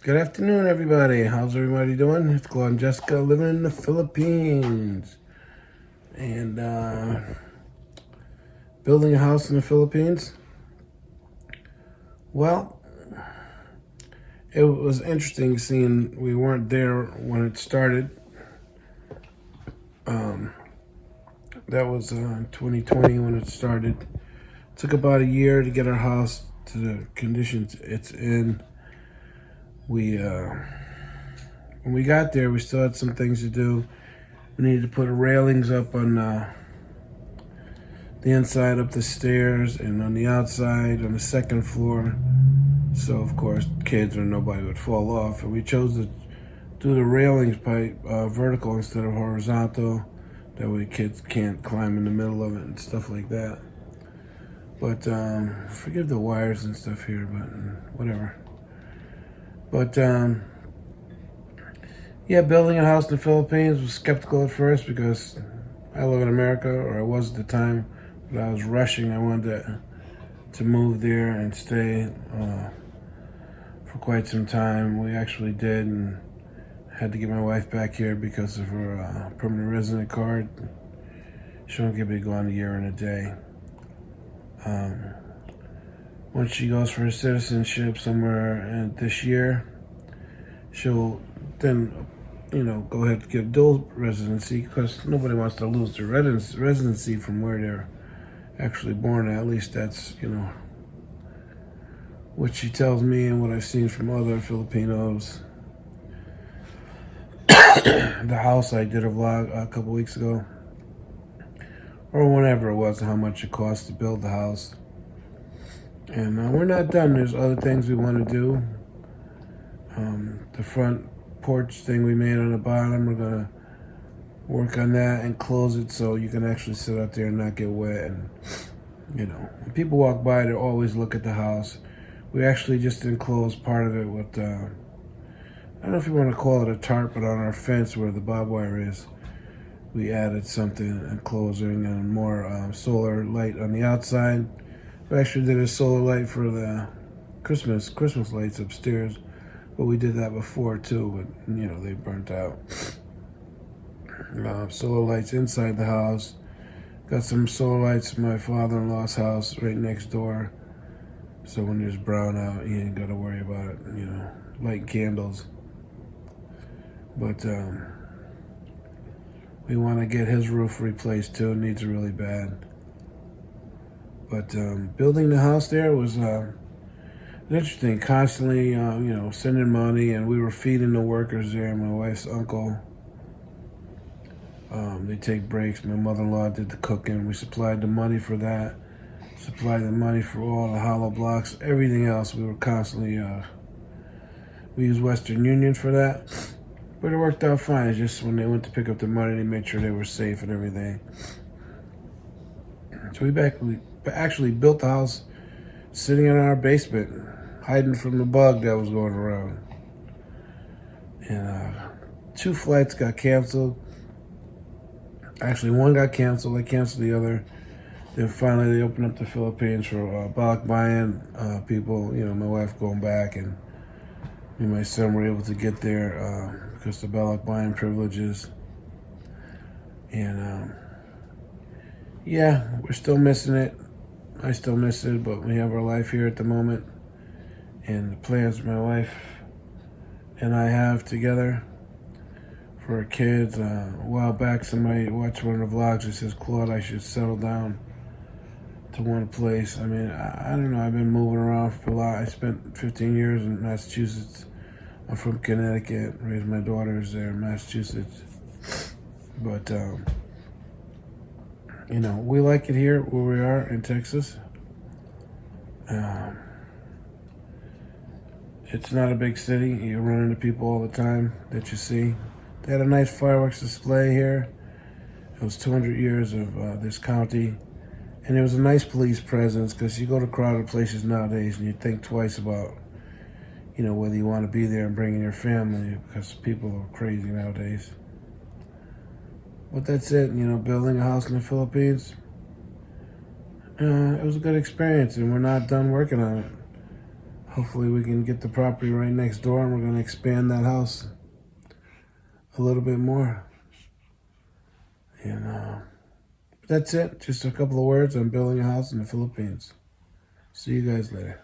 Good afternoon, everybody. How's everybody doing? It's Claude and Jessica living in the Philippines. And building a house in the Philippines. Well, it was interesting seeing we weren't there when it started. That was 2020 when it started. It took about a year to get our house to the conditions it's in. When we got there, we still had some things to do. We needed to put railings up on the inside up the stairs and on the outside on the second floor. So, of course, kids or nobody would fall off. And we chose to do the railings by vertical instead of horizontal. That way kids can't climb in the middle of it and stuff like that. But forgive the wires and stuff here, but whatever. But yeah, building a house in the Philippines was skeptical at first because I live in America, or I was at the time, but I was rushing. I wanted to move there and stay for quite some time. We actually did, and had to get my wife back here because of her permanent resident card. She won't get me gone a year and a day. Once she goes for her citizenship somewhere this year, she'll then, go ahead and get dual residency because nobody wants to lose their residency from where they're actually born. At least that's, what she tells me and what I've seen from other Filipinos. The house, I did a vlog a couple weeks ago, or whenever it was, how much it cost to build the house. And we're not done. There's other things we want to do. The front porch thing we made on the bottom, we're going to work on that and close it so you can actually sit out there and not get wet. And, when people walk by, they always look at the house. We actually just enclosed part of it with, I don't know if you want to call it a tarp, but on our fence where the barbed wire is, we added something enclosing and more solar light on the outside. We actually did a solar light for the Christmas lights upstairs, but we did that before too, but they burnt out. Solar lights inside the house. Got some solar lights in my father-in-law's house right next door. So when there's brown out, you ain't gotta worry about it, light candles. But we want to get his roof replaced too. It needs it really bad. But building the house there was interesting. Constantly, sending money, and we were feeding the workers there. My wife's uncle. They take breaks. My mother-in-law did the cooking. We supplied the money for that. Supplied the money for all the hollow blocks. Everything else, we were constantly. We used Western Union for that. But it worked out fine. It's just when they went to pick up the money, they made sure they were safe and everything. So we actually built the house sitting in our basement, hiding from the bug that was going around. And 2 flights got canceled. Actually, one got canceled. They canceled the other. Then finally, they opened up the Philippines for Balikbayan people. My wife going back, and me and my son were able to get there because of the Balikbayan privileges. And yeah, we're still missing it. I still miss it, but we have our life here at the moment. And the plans my wife and I have together for our kids. A while back, somebody watched one of the vlogs that says, Claude, I should settle down to one place. I mean, I don't know. I've been moving around for a lot. I spent 15 years in Massachusetts. I'm from Connecticut. Raised my daughters there in Massachusetts. But, we like it here where we are in Texas. It's not a big city. You run into people all the time that you see. They had a nice fireworks display here. It was 200 years of this county. And there was a nice police presence because you go to crowded places nowadays and you think twice about, whether you want to be there and bring in your family because people are crazy nowadays. But that's it, building a house in the Philippines. It was a good experience, and we're not done working on it. hopefully we can get the property right next door, and we're going to expand that house a little bit more. And that's it. Just a couple of words on building a house in the Philippines. See you guys later.